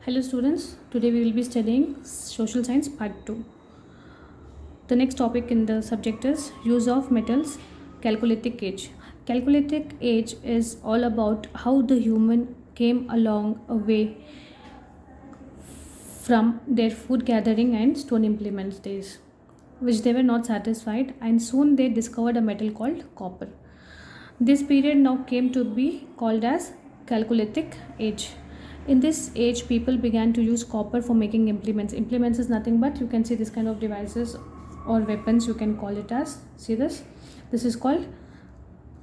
Hello students, today we will be studying social science part 2. The next topic in the subject is use of metals, Chalcolithic age. Chalcolithic age is all about how the human came along a way from their food gathering and stone implements days, which they were not satisfied, and soon they discovered a metal called copper. This period now came to be called as Chalcolithic age. In this age, people began to use copper for making implements. Implements is nothing but you can see this kind of devices or weapons, you can call it as. See this? This is called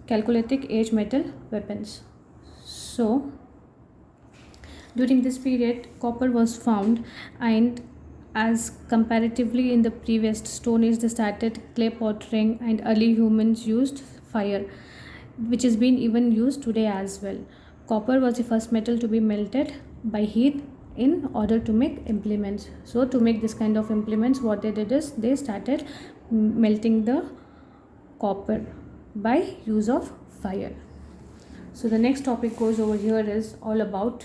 Chalcolithic age metal weapons. So, during this period, copper was found, and as comparatively in the previous stone age, they started clay pottery, and early humans used fire, which is being even used today as well. Copper was the first metal to be melted by heat in order to make implements. So to make this kind of implements, what they did is they started melting the copper by use of fire. So the next topic goes over here is all about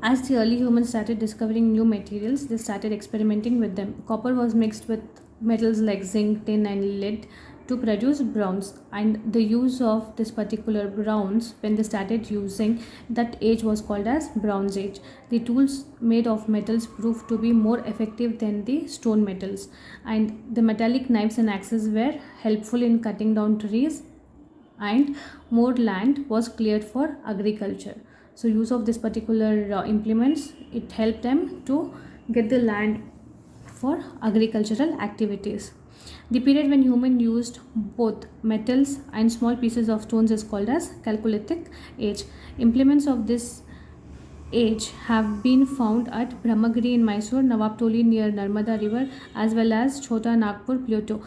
as the early humans started discovering new materials, they started experimenting with them. Copper was mixed with metals like zinc, tin, and lead to produce bronze. And the use of this particular bronze, when they started using that age, was called as Bronze Age. The tools made of metals proved to be more effective than the stone metals, and the metallic knives and axes were helpful in cutting down trees, and more land was cleared for agriculture. So use of this particular implements, it helped them to get the land for agricultural activities. The period when human used both metals and small pieces of stones is called as Chalcolithic age. Implements of this age have been found at Brahmagiri in Mysore, Nawabtoli near Narmada river, as well as Chota Nagpur Plateau.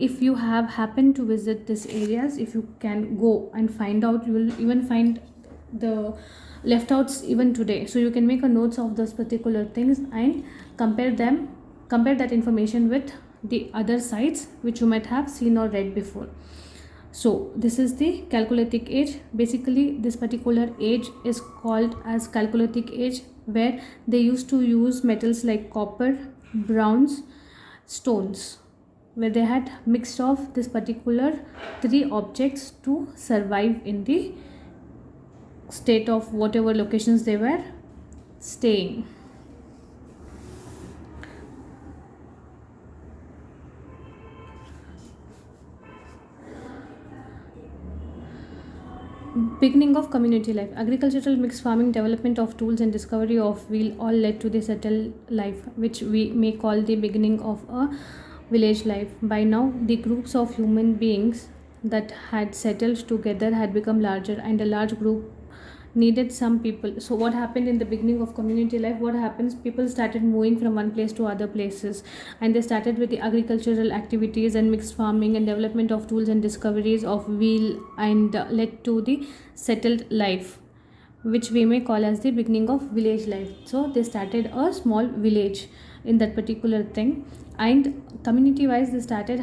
If you have happened to visit these areas, if you can go and find out, you will even find the left outs even today. So you can make a notes of those particular things and compare that information with the other sites which you might have seen or read before. So this is the Chalcolithic age. Basically, this particular age is called as Chalcolithic age, where they used to use metals like copper, bronze, stones, where they had mixed of this particular three objects to survive in the state of whatever locations they were staying. Beginning of community life. Agricultural mixed farming, development of tools, and discovery of wheel all led to the settled life, which we may call the beginning of a village life. By now, the groups of human beings that had settled together had become larger, and a large group needed some people. So what happened in the beginning of community life, what happens, people started moving from one place to other places, and they started with the agricultural activities and mixed farming and development of tools and discoveries of wheel, and led to the settled life, which we may call as the beginning of village life. So they started a small village in that particular thing, and community wise they started.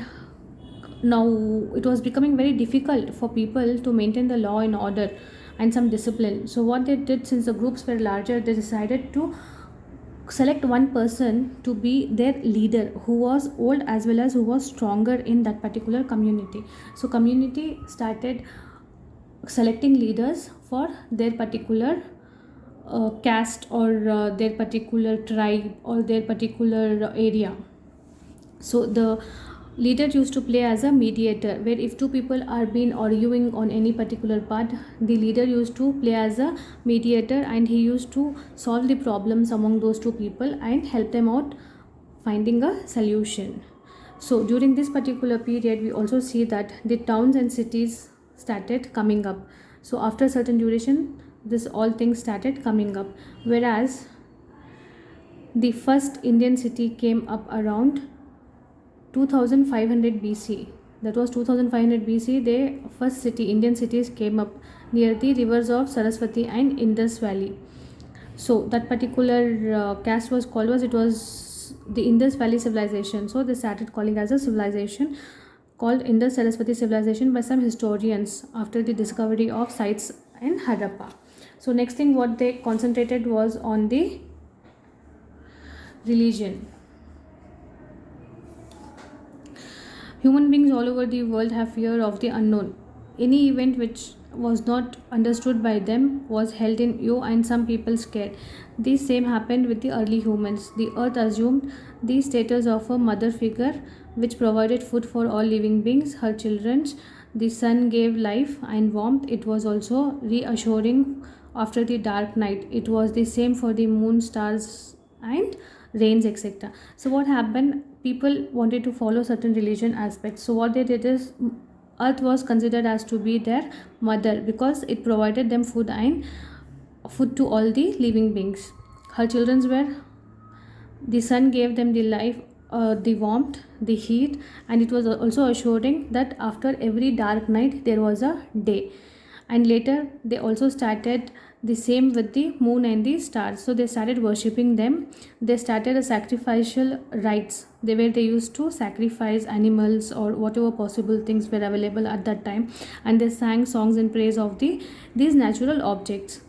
Now it was becoming very difficult for people to maintain the law and order and some discipline. So what they did, since the groups were larger, they decided to select one person to be their leader, who was old as well as who was stronger in that particular community. So community started selecting leaders for their particular caste, or their particular tribe, or their particular area. So the leader used to play as a mediator, where if two people are been arguing on any particular part, the leader used to play as a mediator, and he used to solve the problems among those two people and help them out finding a solution. So during this particular period, we also see that the towns and cities started coming up. So after a certain duration, this all things started coming up, whereas the first Indian city came up around 2500 BC. That was 2500 BC. The first city, Indian cities, came up near the rivers of Saraswati and Indus Valley. So that particular caste was called, was it was the Indus Valley civilization. So they started calling as a civilization called Indus Saraswati civilization by some historians after the discovery of sites in Harappa. So next thing what they concentrated was on the religion. Human beings all over the world have fear of the unknown. Any event which was not understood by them was held in awe and some people scared. The same happened with the early humans. The earth assumed the status of a mother figure which provided food for all living beings, her children. The sun gave life and warmth. It was also reassuring after the dark night. It was the same for the moon, stars, and rains, etc. So what happened, people wanted to follow certain religion aspects. So what they did is, earth was considered as to be their mother because it provided them food and food to all the living beings. Her children were, the sun gave them the life, the warmth, the heat, and it was also assuring that after every dark night there was a day. And later they also started the same with the moon and the stars. So they started worshipping them. They started a sacrificial rites. They used to sacrifice animals or whatever possible things were available at that time, and they sang songs in praise of these natural objects.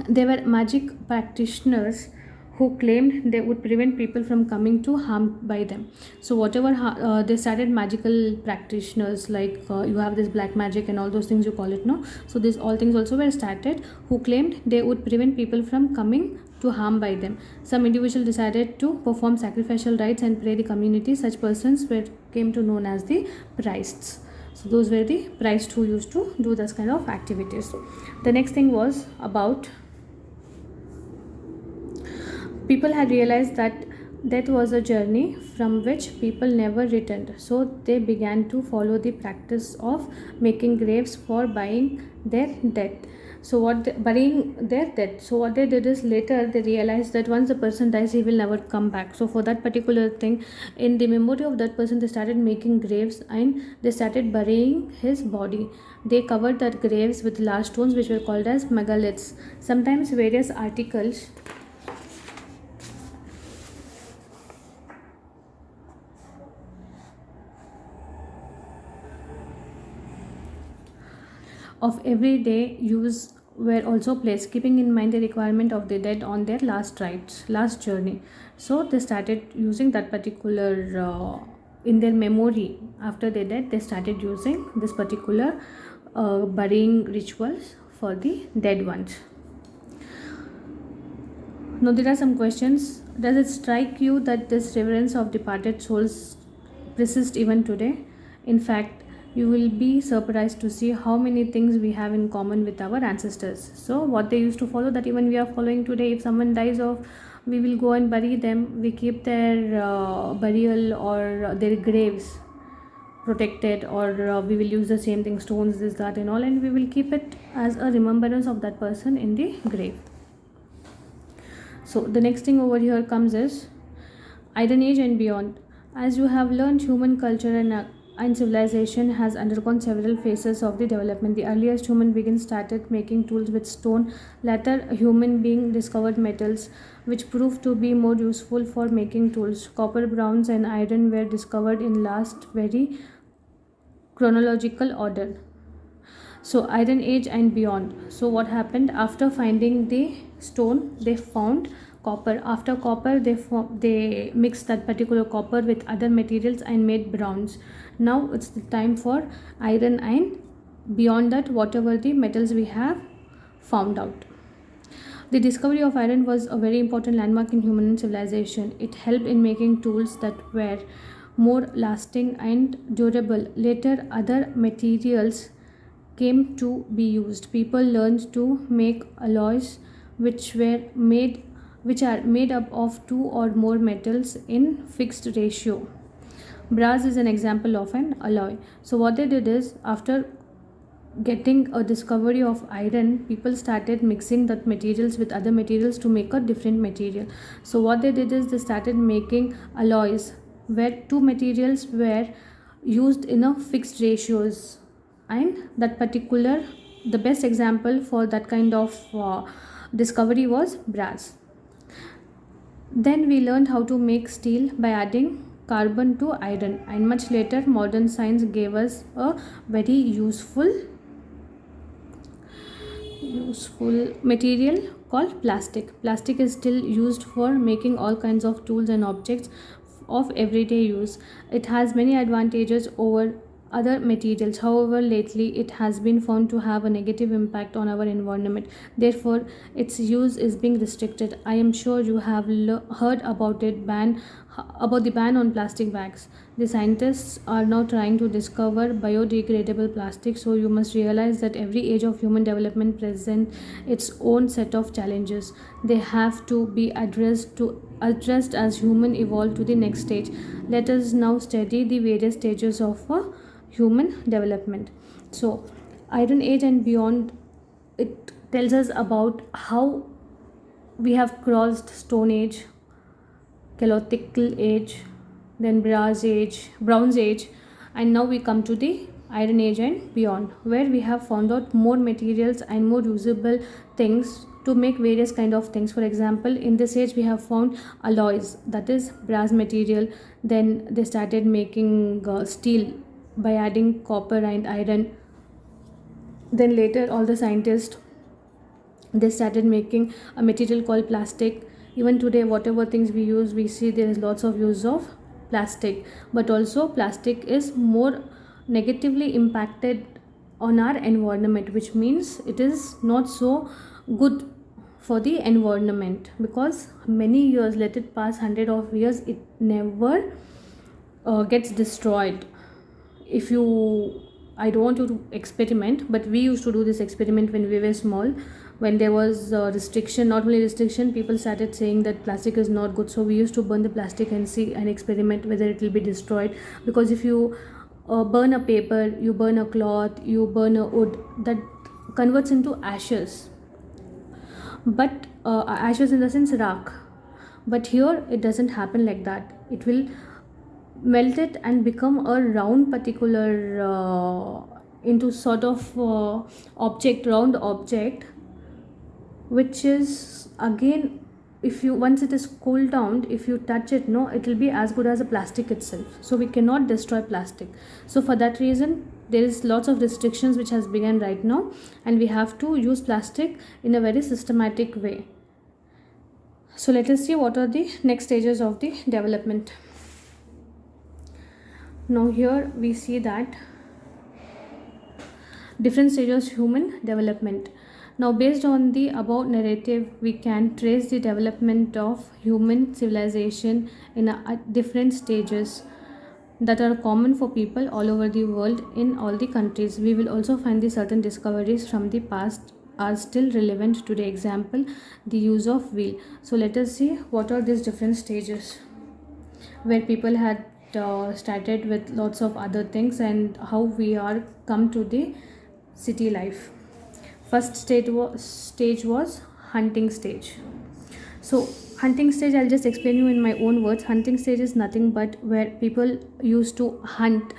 They were magic practitioners who claimed they would prevent people from coming to harm by them. So whatever they started magical practitioners, like you have this black magic and all those things you call it, no? So these all things also were started who claimed they would prevent people from coming to harm by them. Some individual decided to perform sacrificial rites and pray the community. Such persons were came to known as the priests. So those were the priests who used to do this kind of activities. The next thing was about, people had realized that death was a journey from which people never returned. So they began to follow the practice of making graves for burying their dead. Burying their dead. So what they did is, later they realized that once the person dies, he will never come back. So for that particular thing, in the memory of that person, they started making graves and they started burying his body. They covered that graves with large stones which were called as megaliths. Sometimes various articles of everyday use were also placed, keeping in mind the requirement of the dead on their last journey. So they started using that particular in their memory after they died. They started using this particular burying rituals for the dead ones. Now there are some questions. Does it strike you that this reverence of departed souls persists even today? In fact, you will be surprised to see how many things we have in common with our ancestors. So what they used to follow, that even we are following today. If someone dies off, we will go and bury them. We keep their burial or their graves protected, or we will use the same thing, stones, this, that and all, and we will keep it as a remembrance of that person in the grave. So the next thing over here comes is Iron Age and beyond. As you have learned, human culture and civilization has undergone several phases of the development. The earliest human beings started making tools with stone. Later, a human being discovered metals which proved to be more useful for making tools. Copper, bronze, and iron were discovered in last very chronological order. So Iron Age and beyond. So what happened after finding the stone? They found copper. After copper, they mixed that particular copper with other materials and made bronze. Now it's the time for iron, and beyond that, whatever the metals we have found out. The discovery of iron was a very important landmark in human civilization. It helped in making tools that were more lasting and durable. Later, other materials came to be used. People learned to make alloys which are made up of two or more metals in fixed ratio. Brass is an example of an alloy. So what they did is, after getting a discovery of iron, people started mixing that materials with other materials to make a different material. So what they did is, they started making alloys where two materials were used in a fixed ratios, and the best example for that kind of discovery was brass. Then we learned how to make steel by adding carbon to iron, and much later modern science gave us a very useful material called plastic. Plastic is still used for making all kinds of tools and objects of everyday use. It has many advantages over other materials. However, lately it has been found to have a negative impact on our environment. Therefore, its use is being restricted. I am sure you have heard about the ban on plastic bags. The scientists are now trying to discover biodegradable plastic, so you must realize that every age of human development presents its own set of challenges. They have to be addressed as human evolve to the next stage. Let us now study the various stages of human development. So, Iron Age and beyond, it tells us about how we have crossed Stone Age, Chalcolithic Age, then Bronze Age, and now we come to the Iron Age and beyond, where we have found out more materials and more usable things to make various kind of things. For example, in this age we have found alloys, that is brass material. Then they started making steel by adding copper and iron. Then later all the scientists, they started making a material called plastic. Even today whatever things we use, we see there is lots of use of plastic. But also plastic is more negatively impacted on our environment, which means it is not so good for the environment, because many years, let it pass hundred of years, it never gets destroyed. If you, I don't want you to experiment, but we used to do this experiment when we were small. When there was restriction, not only restriction, people started saying that plastic is not good, so we used to burn the plastic and see and experiment whether it will be destroyed. Because if you burn a paper, you burn a cloth, you burn a wood, that converts into ashes. But ashes in the sense rock. But here it doesn't happen like that. It will melt it and become a round particular into sort of round object, which is again, if you, once it is cooled down, if you touch it, no, it will be as good as a plastic itself. So we cannot destroy plastic. So for that reason there is lots of restrictions which has begun right now, and we have to use plastic in a very systematic way. So let us see what are the next stages of the development. Now here we see that different stages of human development. Now based on the above narrative, we can trace the development of human civilization in different stages that are common for people all over the world in all the countries. We will also find the certain discoveries from the past are still relevant today. Example, the use of wheel. So let us see what are these different stages where people had started with lots of other things, and how we are come to the city life. First stage was hunting stage. So hunting stage, I'll just explain you in my own words. Hunting stage is nothing but where people used to hunt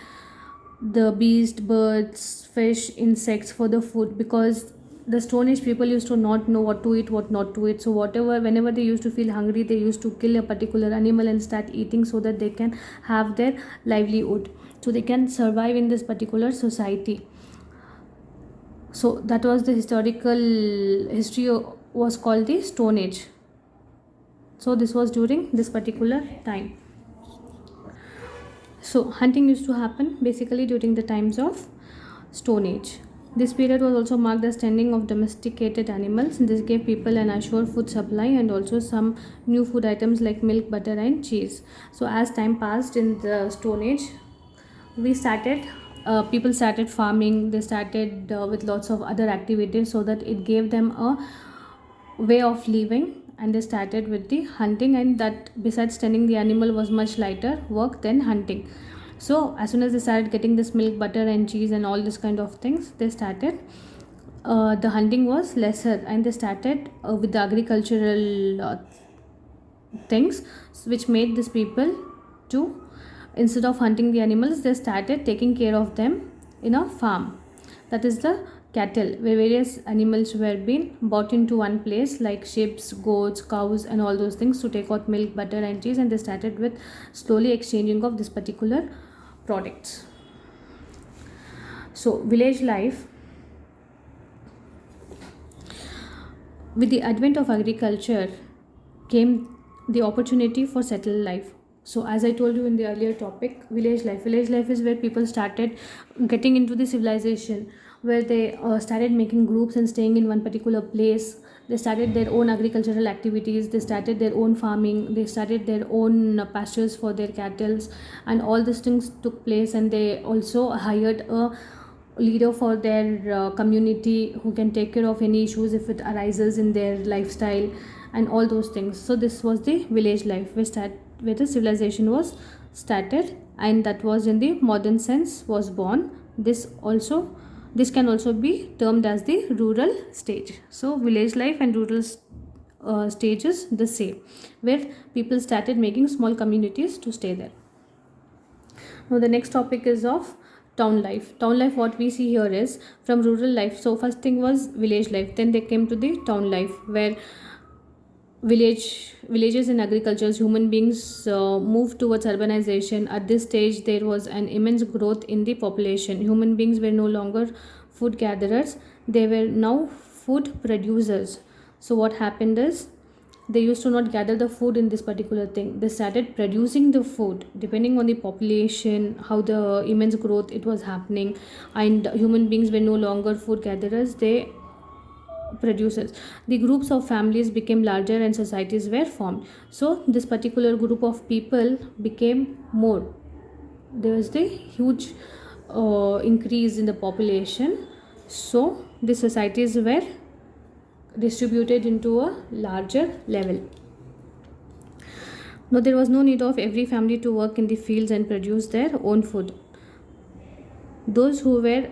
the beast, birds, fish, insects for the food, because the Stone Age people used to not know what to eat, what not to eat. So whenever they used to feel hungry, they used to kill a particular animal and start eating, so that they can have their livelihood, so they can survive in this particular society. So that was the history was called the Stone Age. So this was during this particular time. So hunting used to happen basically during the times of Stone Age. This period was also marked as tending of domesticated animals. This gave people an assured food supply, and also some new food items like milk, butter and cheese. So as time passed in the Stone Age, people started farming. They started with lots of other activities, so that it gave them a way of living. And they started with the hunting, and that besides tending the animal was much lighter work than hunting. So as soon as they started getting this milk, butter and cheese and all this kind of things, they started the hunting was lesser, and they started with the agricultural things, which made these people to, instead of hunting the animals, they started taking care of them in a farm. That is the cattle, where various animals were being brought into one place like sheep, goats, cows, and all those things to take out milk, butter, and cheese. And they started with slowly exchanging of this particular products. So village life, with the advent of agriculture came the opportunity for settled life. So as I told you in the earlier topic, village life is where people started getting into the civilization, where they started making groups and staying in one particular place. They started their own agricultural activities, they started their own farming, they started their own pastures for their cattle, and all these things took place. And they also hired a leader for their community who can take care of any issues if it arises in their lifestyle and all those things. So this was the village life where the civilization was started, and that was in the modern sense was born. This can also be termed as the rural stage. So village life and rural stage is the same, where people started making small communities to stay there. Now the next topic is of town life. Town life, what we see here is from rural life. So first thing was village life, then they came to the town life, where villages and agriculture, human beings moved towards urbanization. At this stage there was an immense growth in the population. Human beings were no longer food gatherers, they were now food producers. So what happened is, they used to not gather the food in this particular thing, they started producing the food depending on the population, how the immense growth it was happening. And human beings were no longer food gatherers, they producers. The groups of families became larger and societies were formed. So this particular group of people became more. There was the huge increase in the population. So the societies were distributed into a larger level. Now there was no need of every family to work in the fields and produce their own food. Those who were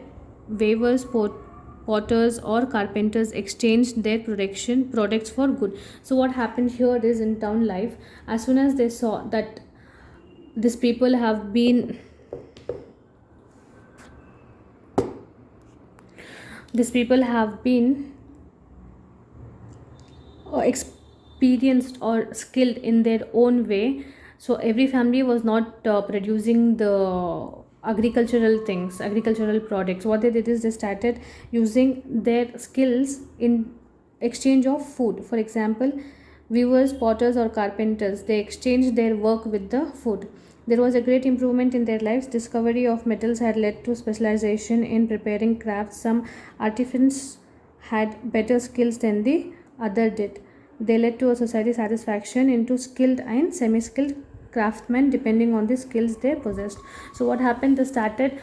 weavers, potters, or carpenters exchanged their products for good. So what happened here is, in town life, as soon as they saw that these people have been experienced or skilled in their own way. So every family was not producing the agricultural products. What they did is, they started using their skills in exchange of food. For example, weavers, potters, or carpenters, they exchanged their work with the food. There was a great improvement in their lives. Discovery of metals had led to specialization in preparing crafts. Some artisans had better skills than the other did. They led to a society satisfaction into skilled and semi-skilled craftsmen depending on the skills they possessed. So what happened, they started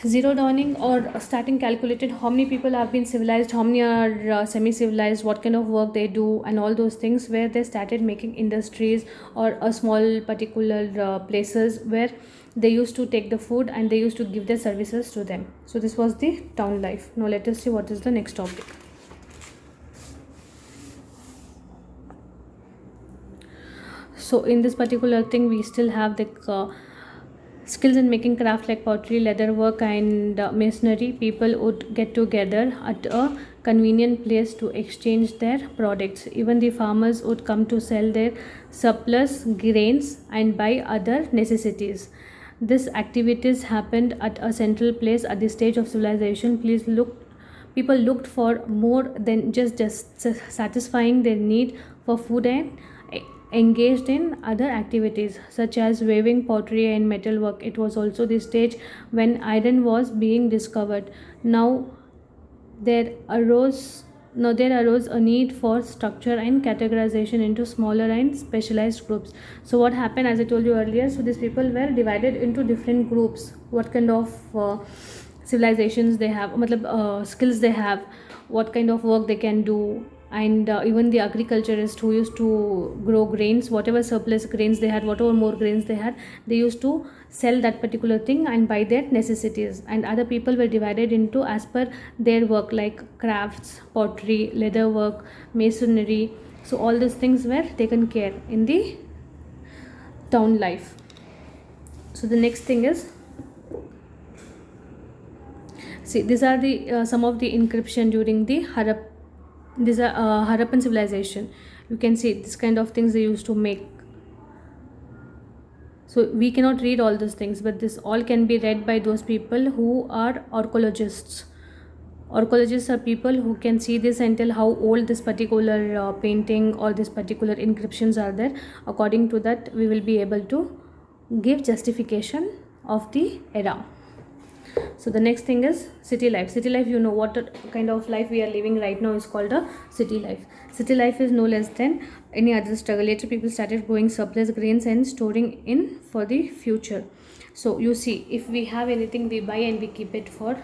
zero downing or starting calculated how many people have been civilized, how many are semi-civilized, what kind of work they do, and all those things, where they started making industries or a small particular places where they used to take the food and they used to give their services to them. So this was the town life. Now let us see what is the next topic. So in this particular thing, we still have the skills in making craft like pottery, leather work, and masonry. People would get together at a convenient place to exchange their products. Even the farmers would come to sell their surplus grains and buy other necessities. These activities happened at a central place at the stage of civilization. People looked for more than just satisfying their need for food, and engaged in other activities such as weaving, pottery, and metalwork. It was also the stage when iron was being discovered. Now there arose a need for structure and categorization into smaller and specialized groups. So what happened, as I told you earlier, so these people were divided into different groups. What kind of civilizations they have, skills they have, what kind of work they can do. And even the agriculturists who used to grow grains, whatever surplus grains they had, whatever more grains they had, they used to sell that particular thing and buy their necessities. And other people were divided into as per their work, like crafts, pottery, leather work, masonry. So all these things were taken care in the town life. So the next thing is See, these are the some of the encryption during the these are Harappan civilization. You can see this kind of things they used to make. So we cannot read all those things, but this all can be read by those people who are archaeologists. Archaeologists are people who can see this and tell how old this particular painting or this particular encryptions are there. According to that, we will be able to give justification of the era. So the next thing is city life. City life, you know what kind of life we are living right now is called a city life. City life is no less than any other struggle. Later people started growing surplus grains and storing in for the future. So you see, if we have anything, we buy and we keep it for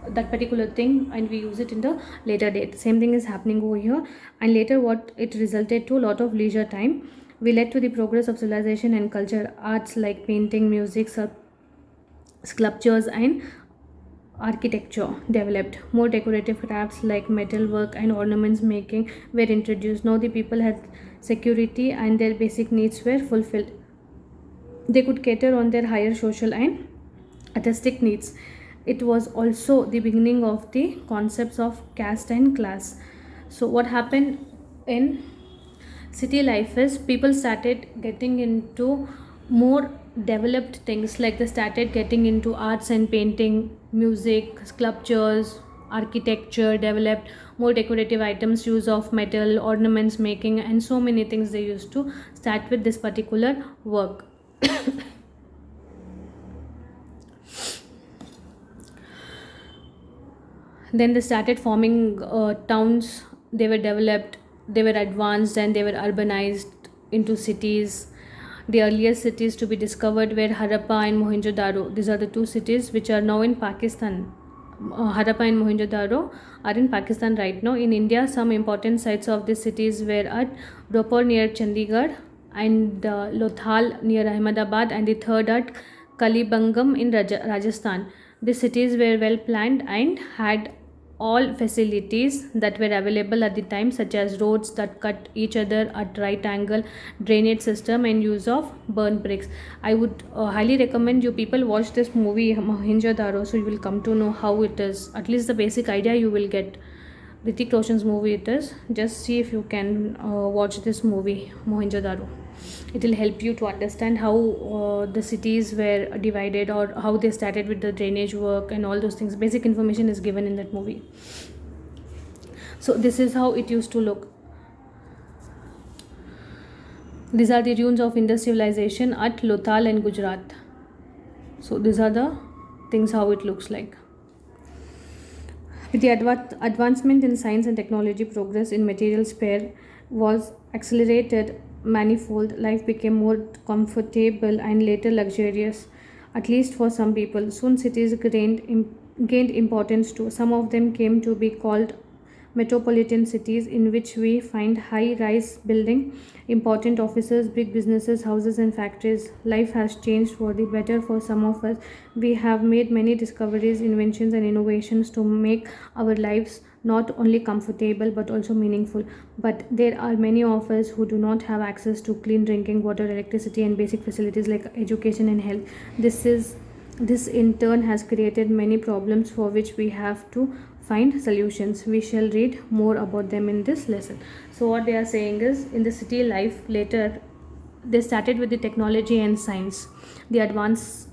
that particular thing and we use it in the later date. Same thing is happening over here. And later what it resulted to a lot of leisure time. We led to the progress of civilization and culture. Arts like painting, music, sculptures and architecture developed. More decorative crafts like metalwork and ornaments making were introduced. Now the people had security and their basic needs were fulfilled. They could cater on their higher social and artistic needs. It was also the beginning of the concepts of caste and class. So what happened in city life is people started getting into more developed things, like they started getting into arts and painting, music, sculptures, architecture developed, more decorative items, use of metal, ornaments making, and so many things they used to start with this particular work. Then they started forming towns. They were developed, they were advanced, and they were urbanized into cities. The earliest cities to be discovered were Harappa and Mohenjo-daro. These are the two cities which are now in Pakistan. Harappa and Mohenjo-daro are in Pakistan right now. In India, some important sites of these cities were at Ropar near Chandigarh, and Lothal near Ahmedabad, and the third at Kalibangam in Rajasthan. These cities were well planned and had all facilities that were available at the time, such as roads that cut each other at right angle, drainage system, and use of burn bricks. I would highly recommend you people watch this movie Mohenjo-daro, so you will come to know how it is. At least the basic idea you will get. Hrithik Roshan's movie it is. Just see if you can watch this movie Mohenjo-daro. It will help you to understand how the cities were divided, or how they started with the drainage work and all those things. Basic information is given in that movie. So this is how it used to look. These are the ruins of Indus civilization at Lothal and Gujarat. So these are the things how it looks like. With the advancement in science and technology, progress in material spare was accelerated manifold. Life became more comfortable and later luxurious, at least for some people. Soon cities gained importance too. Some of them came to be called metropolitan cities, in which we find high-rise building, important offices, big businesses, houses and factories. Life has changed for the better for some of us. We have made many discoveries, inventions and innovations to make our lives not only comfortable but also meaningful. But there are many of us who do not have access to clean drinking water, electricity and basic facilities like education and health. This in turn has created many problems for which we have to find solutions. We shall read more about them in this lesson. So what they are saying is, in the city life, later they started with the technology and science, the advanced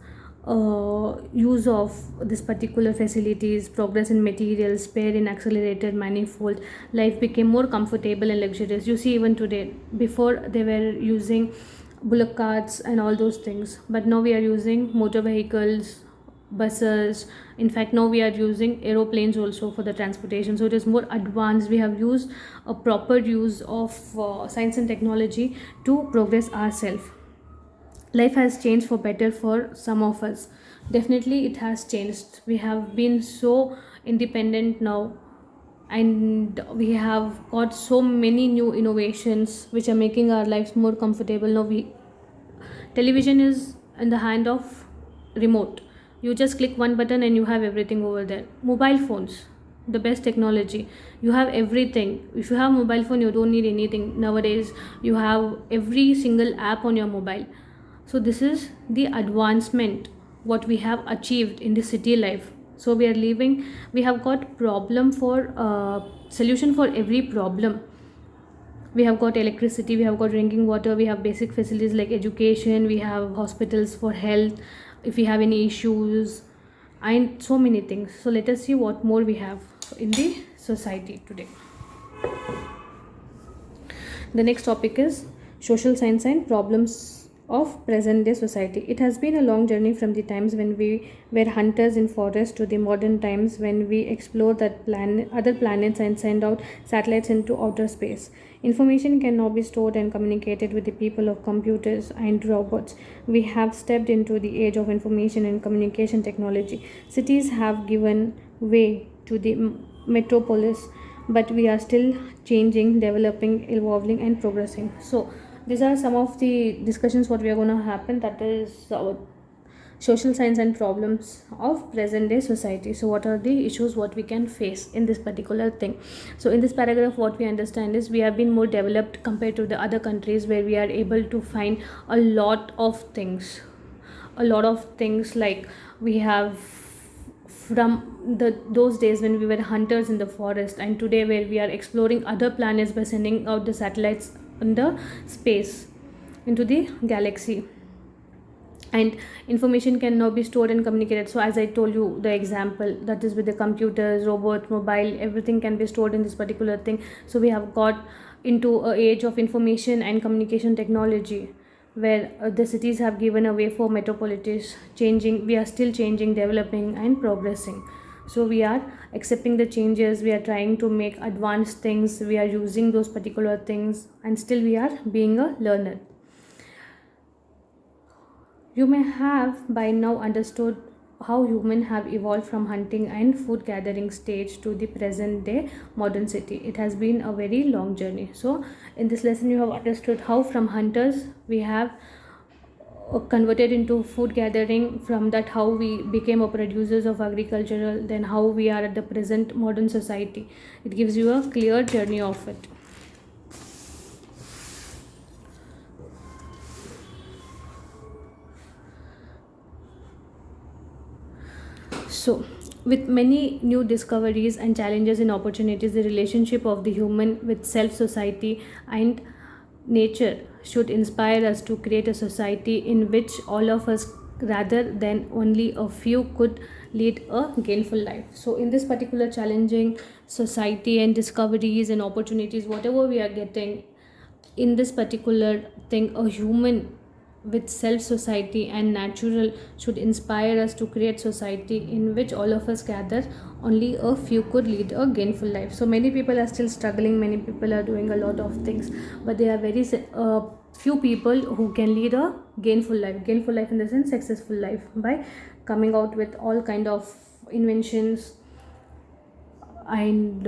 use of this particular facilities, progress in materials, spare in accelerated manifold. Life became more comfortable and luxurious. You see, even today, before they were using bullock carts and all those things, but now we are using motor vehicles, buses. In fact, now we are using aeroplanes also for the transportation. So it is more advanced. We have used a proper use of science and technology to progress ourselves. Life has changed for better for some of us. Definitely it has changed. We have been so independent now, and we have got so many new innovations which are making our lives more comfortable. Now television is in the hand of remote. You just click one button and you have everything over there. Mobile phones, the best technology. You have everything. If you have mobile phone, you don't need anything. Nowadays you have every single app on your mobile. So this is the advancement what we have achieved in the city life. So we are living, we have got problem for solution for every problem. We have got electricity, we have got drinking water, we have basic facilities like education, we have hospitals for health if we have any issues, and so many things. So let us see what more we have in the society today. The next topic is social science and problems of present day society. It has been a long journey from the times when we were hunters in forests to the modern times when we explore other planets and send out satellites into outer space. Information can now be stored and communicated with the people of computers and robots. We have stepped into the age of information and communication technology. Cities have given way to the metropolis, but we are still changing, developing, evolving, and progressing. So these are some of the discussions what we are going to happen, that is social science and problems of present day society. So what are the issues what we can face in this particular thing? So in this paragraph what we understand is we have been more developed compared to the other countries, where we are able to find a lot of things, like we have from those days when we were hunters in the forest, and today where we are exploring other planets by sending out the satellites in the space into the galaxy, and information can now be stored and communicated. So as I told you the example, that is with the computers, robots, mobile, everything can be stored in this particular thing. So we have got into a age of information and communication technology, where the cities have given a way for metropolises changing. We are still changing, developing, and progressing. So we are accepting the changes, we are trying to make advanced things, we are using those particular things, and still we are being a learner. You may have by now understood how humans have evolved from hunting and food gathering stage to the present day modern city. It has been a very long journey. So in this lesson you have understood how from hunters we have converted into food gathering, from that how we became a producers of agricultural, then how we are at the present modern society. It gives you a clear journey of it. So, with many new discoveries and challenges and opportunities, the relationship of the human with self, society, and nature should inspire us to create a society in which all of us, rather than only a few, could lead a gainful life. So, in this particular challenging society and discoveries and opportunities, whatever we are getting in this particular thing, a human with self, society, and natural should inspire us to create society in which all of us gather, only a few could lead a gainful life. So many people are still struggling, many people are doing a lot of things, but there are very few people who can lead a gainful life in the sense successful life, by coming out with all kind of inventions and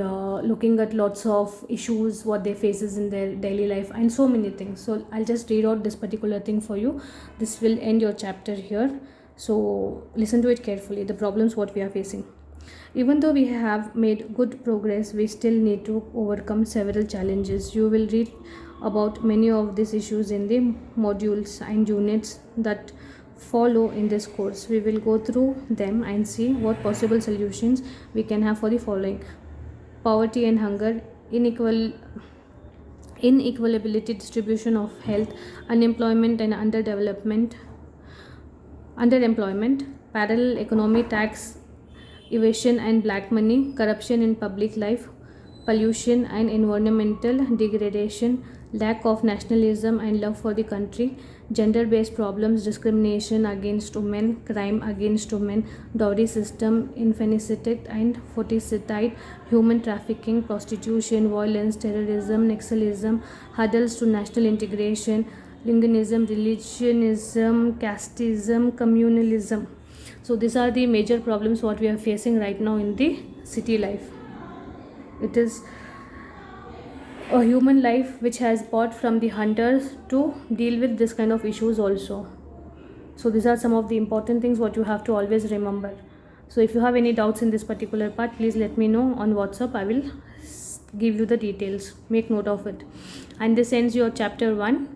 looking at lots of issues what they faces in their daily life and so many things. So I'll just read out this particular thing for you. This will end your chapter here, so listen to it carefully. The problems what we are facing: even though we have made good progress, we still need to overcome several challenges. You will read about many of these issues in the modules and units that follow in this course. We will go through them and see what possible solutions we can have for the following: poverty and hunger, inequality distribution of health, unemployment and underemployment, parallel economy, tax evasion and black money, corruption in public life, pollution and environmental degradation, lack of nationalism and love for the country, gender-based problems, discrimination against women, crime against women, dowry system, infanticide and foeticide, human trafficking, prostitution, violence, terrorism, Naxalism, hurdles to national integration, linguism, religionism, casteism, communalism. So these are the major problems what we are facing right now in the city life. It is a human life which has brought from the hunters to deal with this kind of issues also. So these are some of the important things what you have to always remember. So if you have any doubts in this particular part, please let me know on WhatsApp. I will give you the details. Make note of it. And this ends your chapter 1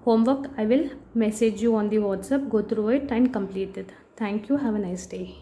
homework. I will message you on the WhatsApp. Go through it and complete it. Thank you. Have a nice day.